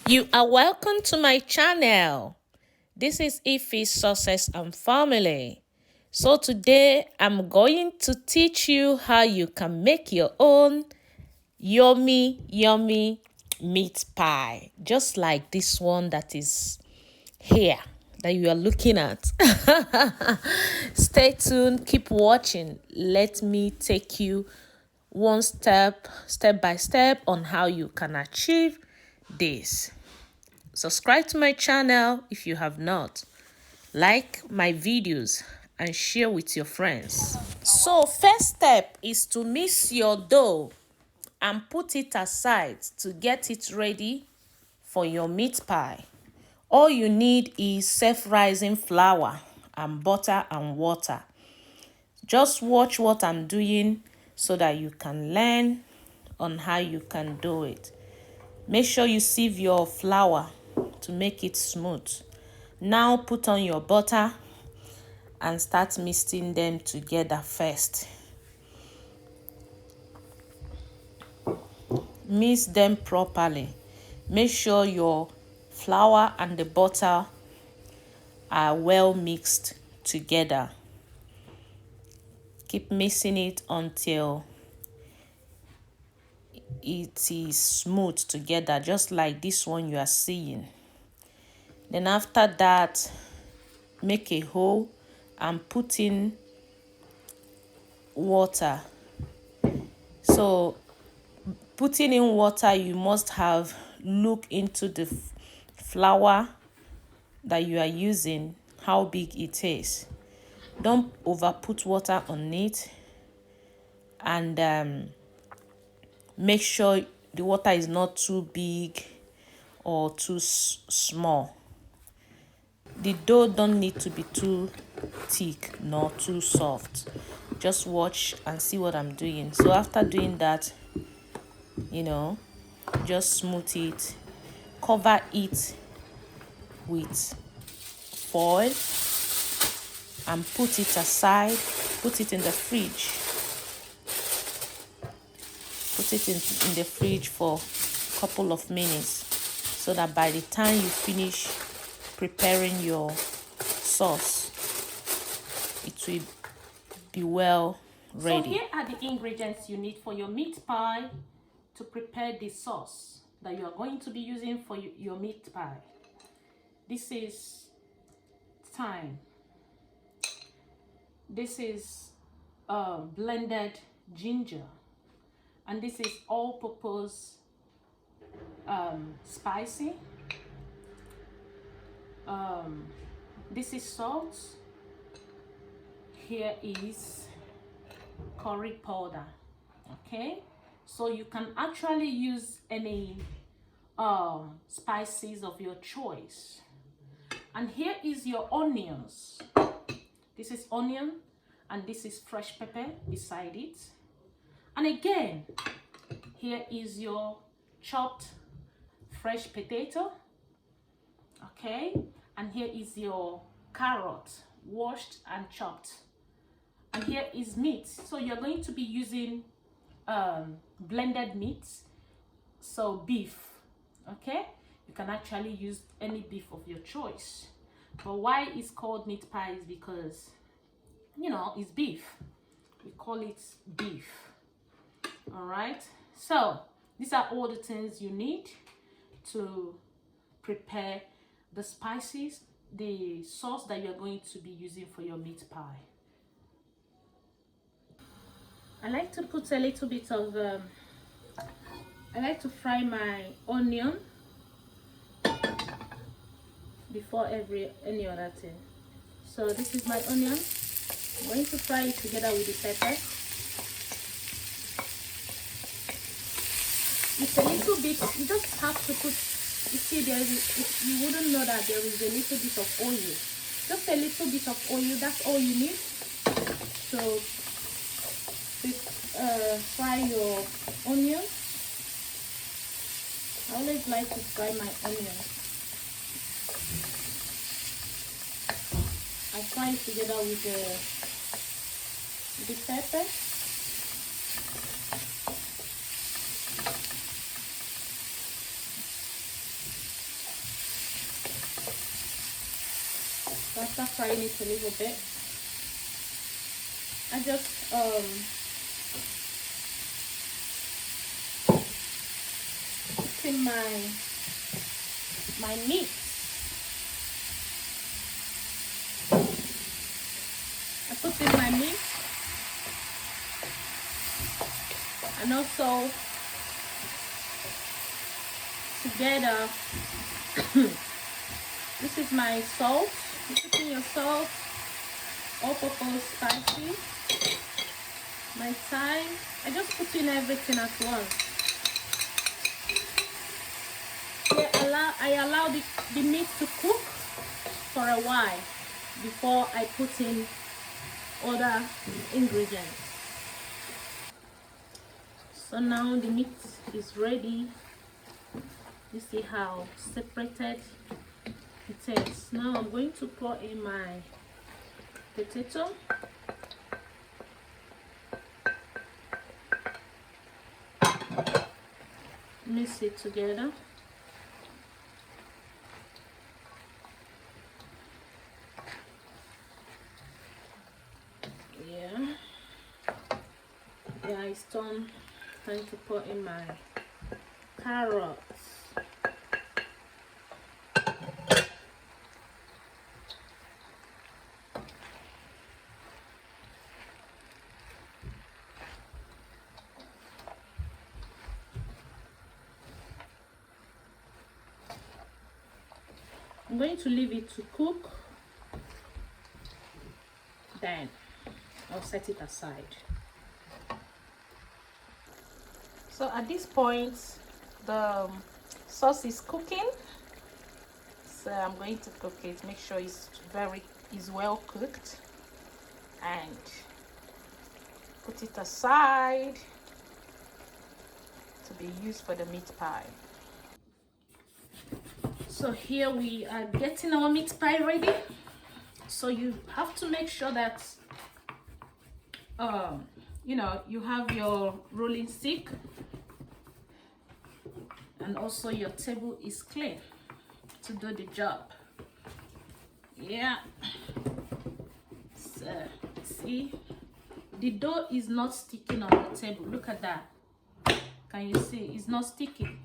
You are welcome to my channel. This is Ife's Success and Family. So today I'm going to teach you how you can make your own yummy meat pie. Just like this one that is here that you are looking at. Stay tuned, keep watching. Let me take you one step by step on how you can achieve this. Subscribe to my channel if you have not. Like my videos and share with your friends. So first step is to mix your dough and put it aside to get it ready for your meat pie. All you need is self-rising flour and butter and water. Just watch what I'm doing so that you can learn on how you can do it. Make sure you sieve your flour to make it smooth. Now put on your butter and start mixing them together first. Mix them properly. Make sure your flour and the butter are well mixed together. Keep mixing it until it is smooth together, just like this one you are seeing. Then after that, make a hole and put in water. So putting in water, you must have look into the flour that you are using, how big it is. Don't over put water on it, and make sure the water is not too big or too small. The dough don't need to be too thick nor too soft. Just watch and see what I'm doing. So after doing that, just smooth it, cover it with foil and put it aside. Put it in the fridge. Put it in the fridge for a couple of minutes so that by the time you finish preparing your sauce, it will be well ready. So here are the ingredients you need for your meat pie to prepare the sauce that you are going to be using for your meat pie. This is thyme. This is blended ginger. And this is all-purpose spicy. This is salt. Here is curry powder. Okay, so you can actually use any spices of your choice. And here is your onions. This is onion and this is fresh pepper beside it. And again, here is your chopped fresh potato. Okay, and here is your carrot, washed and chopped. And here is meat. So you're going to be using blended meats, so beef. Okay, you can actually use any beef of your choice. But why it's called meat pie is because, it's beef. We call it beef. All right, so these are all the things you need to prepare the spices, the sauce that you're going to be using for your meat pie. I like to put a little bit of I like to fry my onion before any other thing. So this is my onion. I'm going to fry it together with the pepper. It's a little bit, you just have to put, you see you wouldn't know that there is a little bit of oil. Just a little bit of oil, that's all you need. So fry your onion. I always like to fry my onion. I fry it together with the pepper. So after frying it a little bit, I just put in my meat. I put in my meat, and also together this is my salt. You put in your salt, all-purpose spicy, my thyme. I just put in everything at once. I allow the meat to cook for a while before I put in other ingredients. So now the meat is ready. You see how separated it is. Now I'm going to pour in my potato. Mix it together. Yeah, it's time to pour in my carrots. I'm going to leave it to cook, then I'll set it aside. So at this point, the sauce is cooking. So I'm going to cook it, make sure it's well cooked, and put it aside to be used for the meat pie. So here we are getting our meat pie ready. So you have to make sure that you know, you have your rolling stick, and also your table is clean to do the job. Yeah. So see, the dough is not sticking on the table. Look at that. Can you see? It's not sticking.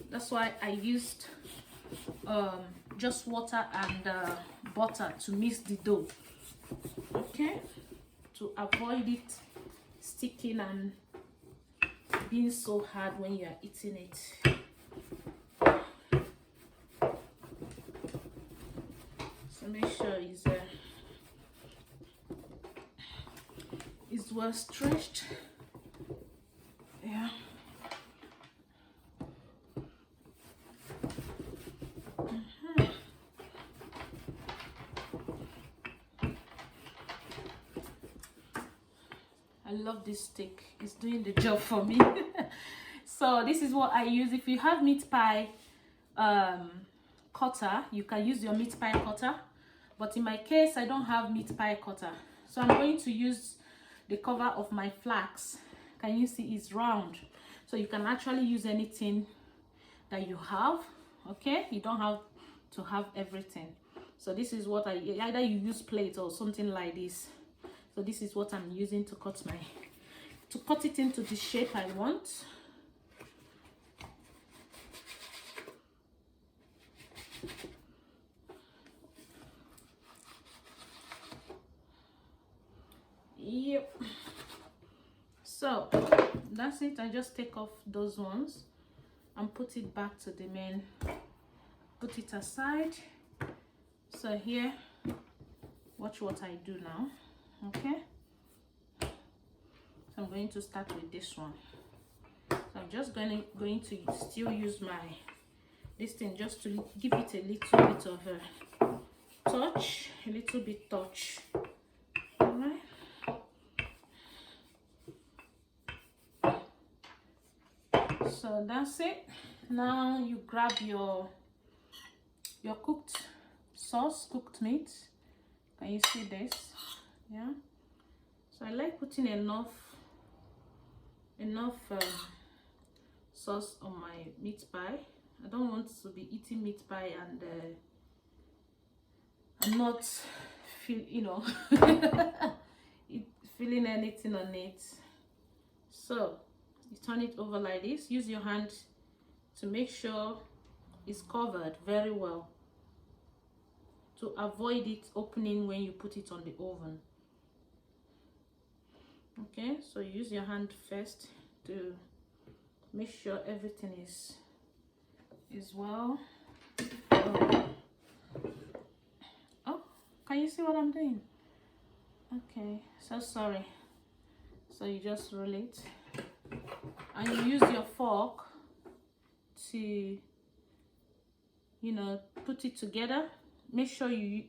That's why I used just water and butter to mix the dough. Okay, to avoid it sticking and being so hard when you are eating it. So make sure it's well stretched. Yeah. I love this stick. It's doing the job for me. So this is what I use. If you have meat pie cutter, you can use your meat pie cutter, but in my case I don't have meat pie cutter, so I'm going to use the cover of my flax. Can you see it's round? So you can actually use anything that you have. Okay, you don't have to have everything. So this is what either you use plate or something like this. So this is what I'm using to cut it into the shape I want. Yep. So that's it. I just take off those ones and put it back to the main. Put it aside. So here, watch what I do now. Okay, so I'm going to start with this one. So I'm just going to still use this thing just to give it a little bit of a touch, all right. So that's it. Now you grab your cooked sauce, cooked meat. Can you see this? Yeah. So I like putting enough sauce on my meat pie. I don't want to be eating meat pie I'm not feeling anything on it. So you turn it over like this. Use your hand to make sure it's covered very well to avoid it opening when you put it on the oven. Okay, so use your hand first to make sure everything is well. Oh, can you see what I'm doing? Okay, so sorry. So you just roll it and you use your fork to put it together. Make sure you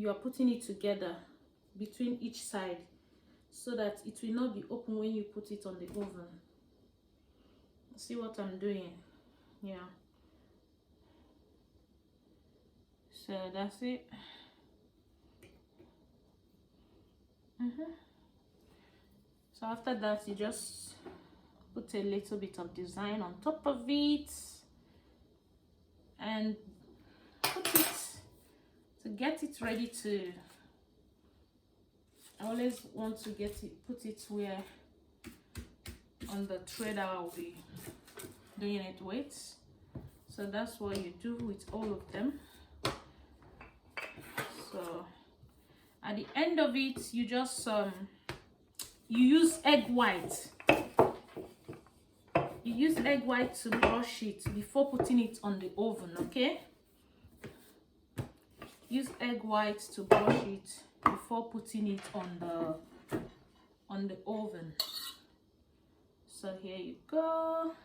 are putting it together between each side so that it will not be open when you put it on the oven. See what I'm doing? Yeah, so that's it. So after that, you just put a little bit of design on top of it and put it to get it ready to. I always want to put it where on the tray that I'll be doing it with. So that's what you do with all of them. So at the end of it, you just you use egg white. You use egg white to brush it before putting it on the oven. Okay, use egg white to brush it before putting it on the oven. So here you go.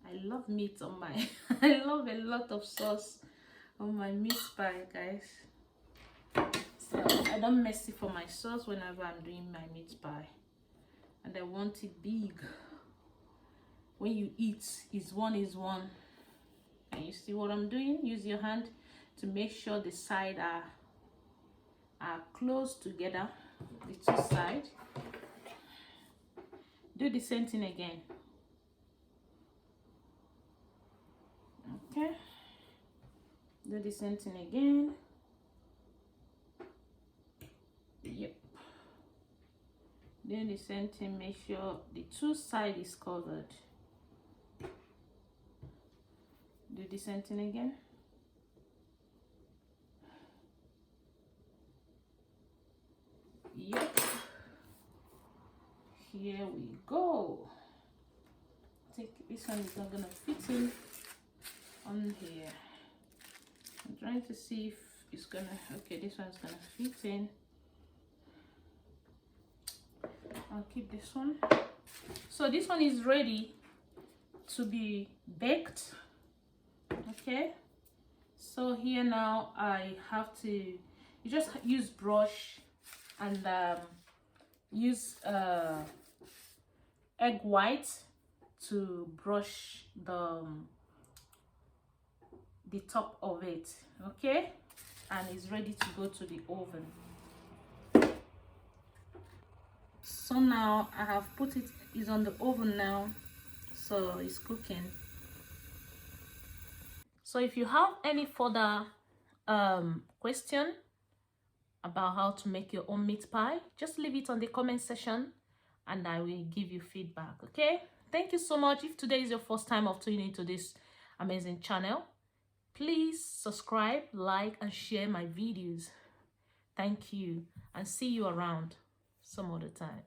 I love meat on my I love a lot of sauce on my meat pie, guys. So I don't mess it for my sauce whenever I'm doing my meat pie, and I want it big. When you eat, is one. And you see what I'm doing? Use your hand to make sure the sides are close together, the two sides. Do the same thing again. Okay, do the same thing again. Yep, do the same thing. Make sure the two sides is covered. Do the same thing again. Yep, here we go. I think this one is not gonna fit in on here. I'm trying to see if it's gonna. Okay, this one's gonna fit in. I'll keep this one. So this one is ready to be baked. Okay, so here now I have to, you just use brush and use egg white to brush the top of it. Okay, and it's ready to go to the oven. So now I have put it's on the oven now, so it's cooking. So if you have any further question about how to make your own meat pie, just leave it on the comment section and I will give you feedback. Okay, thank you so much. If today is your first time of tuning into this amazing channel, please subscribe, like and share my videos. Thank you, and see you around some other time.